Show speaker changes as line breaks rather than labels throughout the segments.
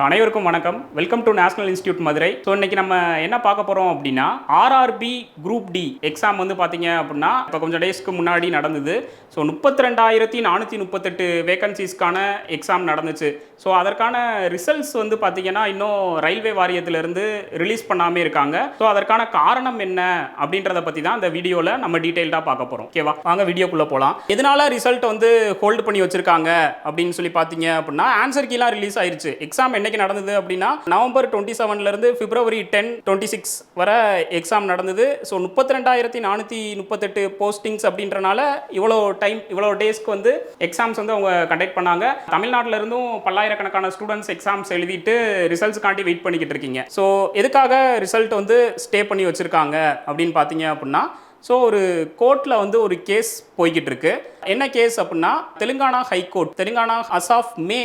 அனைவருக்கும் வணக்கம். Welcome to national institute Madurai. So இன்னைக்கு நம்ம என்ன பார்க்க போகிறோம் அப்படின்னா ஆர்ஆர்பி குரூப் டி எக்ஸாம் வந்து பார்த்தீங்க அப்படின்னா இப்போ கொஞ்சம் டேஸ்க்கு முன்னாடி நடந்தது. ஸோ 32,438 வேகன்சிஸ்க்கான எக்ஸாம் நடந்துச்சு. ஸோ அதற்கான ரிசல்ட்ஸ் வந்து பார்த்தீங்கன்னா இன்னும் ரயில்வே வாரியத்திலிருந்து ரிலீஸ் பண்ணாமே இருக்காங்க. ஸோ அதற்கான காரணம் என்ன அப்படின்றத பற்றி தான் இந்த வீடியோவில் நம்ம டீட்டெயில்டாக பார்க்க போகிறோம். ஓகேவா, வாங்க வீடியோக்குள்ளே போகலாம். எதனால ரிசல்ட் வந்து ஹோல்டு பண்ணி வச்சிருக்காங்க அப்படின்னு சொல்லி பார்த்தீங்க அப்படின்னா ஆன்சர் கீலாம் ரிலீஸ் ஆயிருச்சு. எக்ஸாம் என்னைக்கு நடந்தது அப்படின்னா நவம்பர் 27 இருந்து பிப்ரவரி 10, 26 வரை எக்ஸாம் நடந்தது. ஸோ 32,438 போஸ்டிங்ஸ் அப்படின்றனால இவ்வளோ டேஸ்க்கு வந்து எக்ஸாம்ஸ் வந்து அவங்க கண்டக்ட் பண்ணாங்க. தமிழ்நாட்டில இருந்தும் பல்லாயிரக்கணக்கான ஸ்டூடெண்ட்ஸ் எக்ஸாம்ஸ் எழுதிட்டு ரிசல்ட்ஸ்காண்டி வெயிட் பண்ணிக்கிட்டு இருக்கீங்க. ஸோ எதுக்காக ரிசல்ட் வந்து ஸ்டே பண்ணி வச்சிருக்காங்க அப்படின்னு பார்த்தீங்க அப்படின்னா ஸோ ஒரு கோர்ட்டில் வந்து ஒரு கேஸ் போய்கிட்டு இருக்கு. என்ன கேஸ் அப்படின்னா Telangana high court, Telangana as of May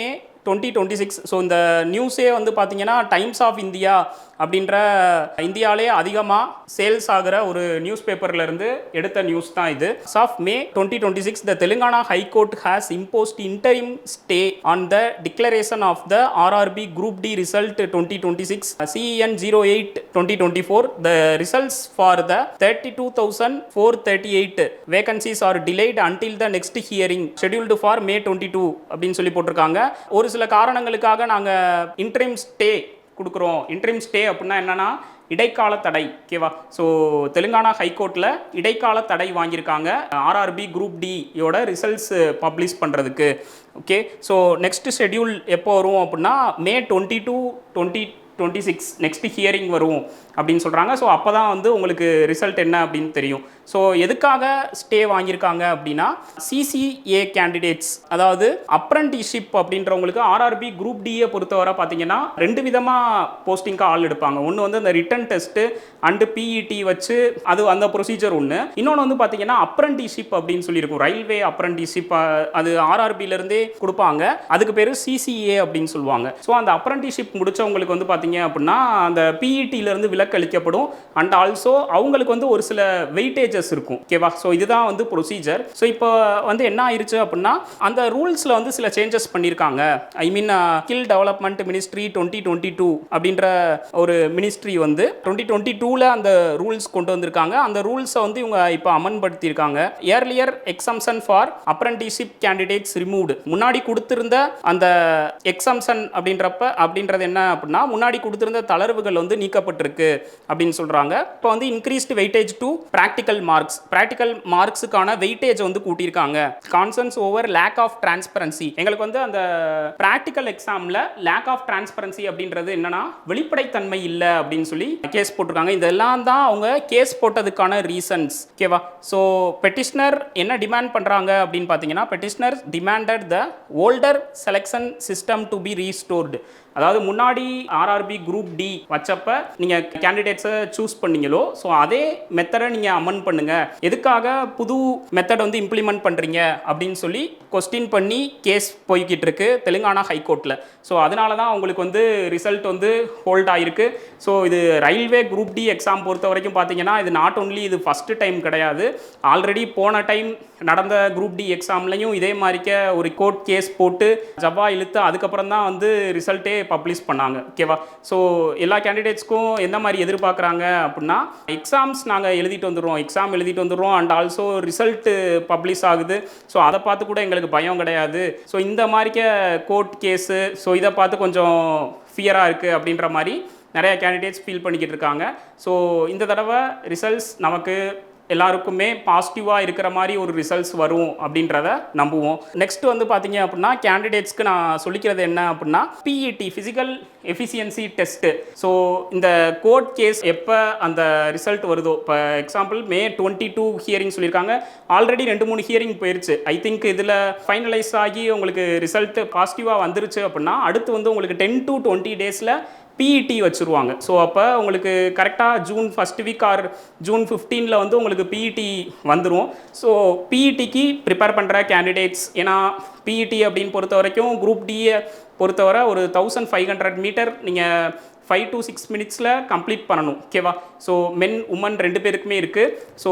2026. So இந்த நியூஸே வந்து பார்த்தீங்கன்னா டைம்ஸ் ஆஃப் இந்தியா அப்படின்ற இந்தியாவிலே அதிகமாக சேல்ஸ் ஆகிற ஒரு நியூஸ் பேப்பர்லேருந்து எடுத்த நியூஸ் தான் இது. As of May 2026 the Telangana high court has imposed interim stay on the declaration of the RRB group D result 2026 CEN 08/2024. The results for the 32,438 vacancies are delayed until the next hearing scheduled for May 22 அப்படின்னு சொல்லி போட்டிருக்காங்க. ஒரு சில காரணங்களுக்காக நாங்கள் interim stay கொடுக்குறோம். Interim stay அப்படின்னா என்னன்னா இடைக்கால தடை. ஓகேவா, ஸோ தெலுங்கானா ஹைகோர்ட்டில் இடைக்கால தடை வாங்கியிருக்காங்க ஆர்ஆர்பி குரூப் டியோட ரிசல்ட்ஸ் பப்ளிஷ் பண்ணுறதுக்கு. ஓகே, ஸோ நெக்ஸ்ட் ஷெட்யூல் எப்போ வரும் அப்படின்னா May 22, 2026 நெக்ஸ்ட் ஹியரிங் வரும் அப்படின்னு சொல்கிறாங்க. ஸோ அப்போ தான் வந்து உங்களுக்கு ரிசல்ட் என்ன அப்படின்னு தெரியும். ஸோ எதுக்காக ஸ்டே வாங்கியிருக்காங்க அப்படின்னா சிசிஏ கேண்டிடேட்ஸ், அதாவது அப்ரண்டிஸ்ஷிப் அப்படின்றவங்களுக்கு ஆர்ஆர்பி குரூப் டியை பொறுத்தவரை பார்த்தீங்கன்னா ரெண்டு விதமாக போஸ்டிங்காக ஆள் எடுப்பாங்க. ஒன்று வந்து அந்த ரிட்டன் டெஸ்ட்டு அண்டு பிஇடி வச்சு அது அந்த ப்ரொசீஜர் ஒன்று. இன்னொன்று வந்து பார்த்தீங்கன்னா அப்ரண்டிஸ்ஷிப் அப்படின்னு சொல்லியிருக்கும், ரயில்வே அப்ரண்டிஸ்ஷிப், அது ஆர்ஆர்பியிலேருந்தே கொடுப்பாங்க. அதுக்கு பேர் சிசிஏ அப்படின்னு சொல்லுவாங்க. ஸோ அந்த அப்ரண்டிஸ்ஷிப் முடித்தவங்களுக்கு வந்து பார்த்தீங்க அப்படின்னா அந்த பிஇடியிலேருந்து விலக்கு அளிக்கப்படும். அண்ட் ஆல்சோ அவங்களுக்கு வந்து ஒரு சில வெயிட்டேஜஸ் இருக்கும். ஓகேவா, ஸோ இதுதான் வந்து ப்ரொசீஜர். ஸோ இப்போ வந்து என்ன ஆயிருச்சு அப்படின்னா அந்த ரூல்ஸில் வந்து சில சேஞ்சஸ் பண்ணியிருக்காங்க. ஐ மீன் ஸ்கில் டெவலப்மெண்ட் மினிஸ்ட்ரி 2022 அப்படின்ற ஒரு மினிஸ்ட்ரி வந்து 2022ல அந்த ரூல்ஸ் கொண்டு வந்திருக்காங்க. அந்த ரூல்ஸை வந்து இவங்க இப்போ அமன்படுத்தியிருக்காங்க. Earlier exemption for apprenticeship candidates removed. முன்னாடி கொடுத்திருந்த அந்த எக்ஸம்ஷன் அப்படின்றது என்ன அப்படின்னா முன்னாடி கொடுத்திருந்த தளர்வுகள் வந்து நீக்கப்பட்டிருக்கு அப்படின்னு சொல்றாங்க. இப்போ வந்து increased weightage to practical marks, practical மார்க்ஸுக்கான வெயிட்டேஜ் வந்து கூட்டியிருக்காங்க. Concerns over lack of transparency, எங்களுக்கு வந்து அந்த பிராக்டிகல் எக்ஸாமில் லேக் ஆஃப் டிரான்ஸ்பரன்சி அப்படின்றது என்னன்னா வெளிப்படைத்தன்மை இல்லை அப்படின்னு சொல்லி கேஸ் போட்டிருக்காங்க. இதெல்லாம் தான் அவங்க கேஸ் போட்டதுக்கான ரீசன்ஸ். ஓகேவா, ஸோ பெட்டிஷனர் என்ன டிமாண்ட் பண்ணுறாங்க அப்படின்னு பார்த்தீங்கன்னா petitioner demanded the older selection system to be restored. அதாவது முன்னாடி ஆர்ஆர்பி குரூப் டி வச்சப்ப நீங்கள் கேண்டிடேட்ஸை சூஸ் பண்ணீங்களோ ஸோ அதே மெத்தடை நீங்கள் அமெண்ட் பண்ணுங்க, எதுக்காக புது மெத்தட் வந்து இம்ப்ளிமெண்ட் பண்ணுறீங்க அப்படின்னு சொல்லி கொஸ்டின் பண்ணி கேஸ் போய்கிட்டு இருக்கு தெலுங்கானா ஹைகோர்ட்டில். ஸோ அதனால தான் அவங்களுக்கு வந்து ரிசல்ட் வந்து ஹோல்ட் ஆகிருக்கு. ஸோ இது ரயில்வே குரூப் டி எக்ஸாம் பொறுத்த வரைக்கும் பார்த்தீங்கன்னா இது நாட் ஒன்லி இது ஃபஸ்ட்டு டைம் கிடையாது. ஆல்ரெடி போன டைம் நடந்த குரூப் டி எக்ஸாம்லையும் இதே மாதிரிக்க ஒரு கோர்ட் கேஸ் போட்டு ஜவா இழுத்து அதுக்கப்புறம் தான் வந்து ரிசல்ட்டே பப்ளிஷ் பண்ணாங்க. ஓகேவா, ஸோ எல்லா கேண்டிடேட்ஸ்க்கும் எந்த மாதிரி எதிர்பார்க்குறாங்க அப்படின்னா எக்ஸாம் எழுதிட்டு வந்துடுறோம் அண்ட் ஆல்சோ ரிசல்ட்டு பப்ளிஷ் ஆகுது. ஸோ அதை பார்த்து கூட எங்களுக்கு பயம் கிடையாது. ஸோ இந்த மாதிரிக்க கோர்ட் கேஸு ஸோ இதை பார்த்து கொஞ்சம் ஃபியராக இருக்குது அப்படின்ற மாதிரி நிறைய கேண்டிடேட்ஸ் ஃபீல் பண்ணிக்கிட்டு இருக்காங்க. ஸோ இந்த தடவை ரிசல்ட்ஸ் நமக்கு எல்லாருக்குமே பாசிட்டிவாக இருக்கிற மாதிரி ஒரு ரிசல்ட்ஸ் வரும் அப்படின்றத நம்புவோம். நெக்ஸ்ட் வந்து பார்த்தீங்க அப்படின்னா கேண்டிடேட்ஸ்க்கு நான் சொல்லிக்கிறது என்ன அப்படின்னா PET physical efficiency test. So இந்த கோர்ட் கேஸ் எப்போ அந்த ரிசல்ட் வருதோ, இப்போ எக்ஸாம்பிள் May 22 ஹியரிங் சொல்லியிருக்காங்க. ஆல்ரெடி 2-3 ஹியரிங் போயிருச்சு. ஐ திங்க் இதில் ஃபைனலைஸ் ஆகி உங்களுக்கு ரிசல்ட் பாசிட்டிவாக வந்துருச்சு அப்படின்னா அடுத்து வந்து உங்களுக்கு 10 to 20 டேஸில் பிஇடி வச்சுருவாங்க. ஸோ அப்போ உங்களுக்கு கரெக்டாக June first week or June 15 வந்து உங்களுக்கு பிஇடி வந்துடும். ஸோ பிஇடிக்கு ப்ரிப்பேர் பண்ணுற கேண்டிடேட்ஸ், ஏன்னா பிஇடி அப்படின்னு பொறுத்த வரைக்கும் குரூப் டியை பொறுத்தவரை ஒரு 1500 மீட்டர் நீங்கள் 5 to 6 மினிட்ஸில் கம்ப்ளீட் பண்ணணும். ஓகேவா? ஸோ மென் உமன் 2 பேருக்குமே இருக்குது. ஸோ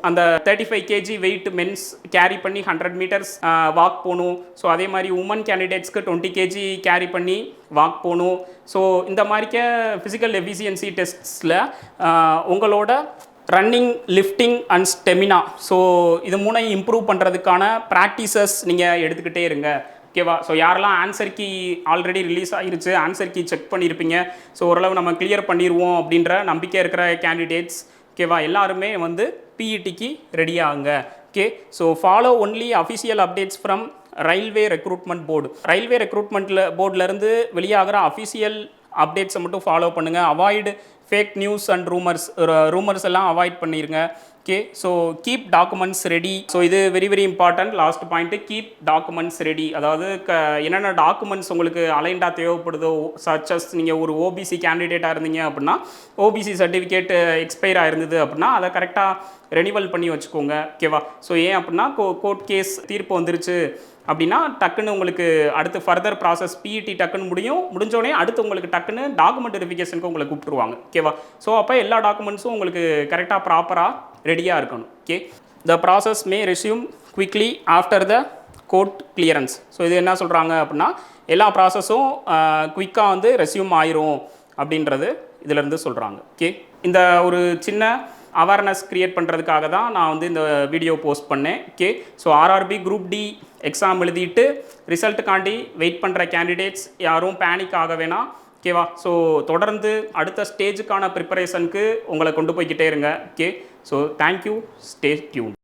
அந்த 35 கேஜி வெயிட் மென்ஸ் கேரி பண்ணி 100 மீட்டர்ஸ் வாக் போகணும். ஸோ அதே மாதிரி உமன் கேண்டிடேட்ஸ்க்கு 20 கேஜி கேரி பண்ணி வாக் போகணும். ஸோ இந்த மாதிரிக்க ஃபிசிக்கல் எஃபிஷியன்சி டெஸ்ட்ஸில் உங்களோட running, lifting and stamina, so இது மூணையும் இம்ப்ரூவ் பண்ணுறதுக்கான ப்ராக்டிசஸ் நீங்கள் எடுத்துக்கிட்டே இருங்க. ஓகேவா? ஸோ யாரெல்லாம் ஆன்சர் கீ ஆல்ரெடி ரிலீஸ் ஆகிருச்சு, ஆன்சர் கீ செக் பண்ணியிருப்பீங்க, ஸோ ஓரளவு நம்ம கிளியர் பண்ணிடுவோம் அப்படின்ற நம்பிக்கை இருக்கிற கேண்டிடேட்ஸ், ஓகேவா, எல்லாருமே வந்து பிஇடிக்கு ரெடி ஆகுங்க. Okay, so follow only official updates from railway recruitment board. ரயில்வே ரெக்ரூட்மெண்ட்டில் போர்டிலேருந்து வெளியாகிற அஃபிஷியல் அப்டேட்ஸை மட்டும் ஃபாலோ பண்ணுங்கள். Avoid fake news and rumours எல்லாம் அவாய்ட் பண்ணிடுங்க. Okay, so keep documents ready. So இது very very important. Last point, keep documents ready. அதாவது என்னென்ன டாக்குமெண்ட்ஸ் உங்களுக்கு அலைண்டாக தேவைப்படுதோ, சச்சஸ் நீங்கள் ஒரு ஓபிசி கேண்டிடேட்டாக இருந்தீங்க அப்படின்னா ஓபிசி சர்டிஃபிகேட் எக்ஸ்பயர் ஆயிருந்தது அப்படின்னா அதை கரெக்டாக ரெனிவல் பண்ணி வச்சுக்கோங்க. ஓகேவா? ஸோ ஏன் அப்படின்னா கோர்ட் கேஸ் தீர்ப்பு வந்துருச்சு அப்படின்னா டக்குன்னு உங்களுக்கு அடுத்து ஃபர்தர் ப்ராசஸ் பிஇடி டக்குன்னு முடிஞ்சோடனே அடுத்து உங்களுக்கு டக்குன்னு டாக்குமெண்ட் வெரிஃபிகேஷனுக்கு உங்களை கூப்பிட்டுருவாங்க. ஓகேவா? ஸோ அப்போ எல்லா டாக்குமெண்ட்ஸும் உங்களுக்கு கரெக்டாக ப்ராப்பராக ரெடியாக இருக்கணும். Okay, the process May resume quickly after the court clearance. So இது என்ன சொல்கிறாங்க அப்படின்னா எல்லா ப்ராசஸும் குயிக்காக வந்து ரெஸ்யூம் ஆயிரும் அப்படின்றது இதிலேருந்து சொல்கிறாங்க. ஓகே, இந்த ஒரு சின்ன அவேர்னஸ் க்ரியேட் பண்ணுறதுக்காக தான் நான் வந்து இந்த வீடியோ போஸ்ட் பண்ணேன். Okay, so RRB group D exam எழுதிட்டு ரிசல்ட்டுக்காண்டி வெயிட் பண்ணுற கேண்டிடேட்ஸ் யாரும் பேனிக் ஆக வேணாம். ஓகேவா? ஸோ தொடர்ந்து அடுத்த ஸ்டேஜுக்கான ப்ரிப்பரேஷனுக்கு உங்களை கொண்டு போய்கிட்டே இருங்க. Okay, so thank you, stay tune.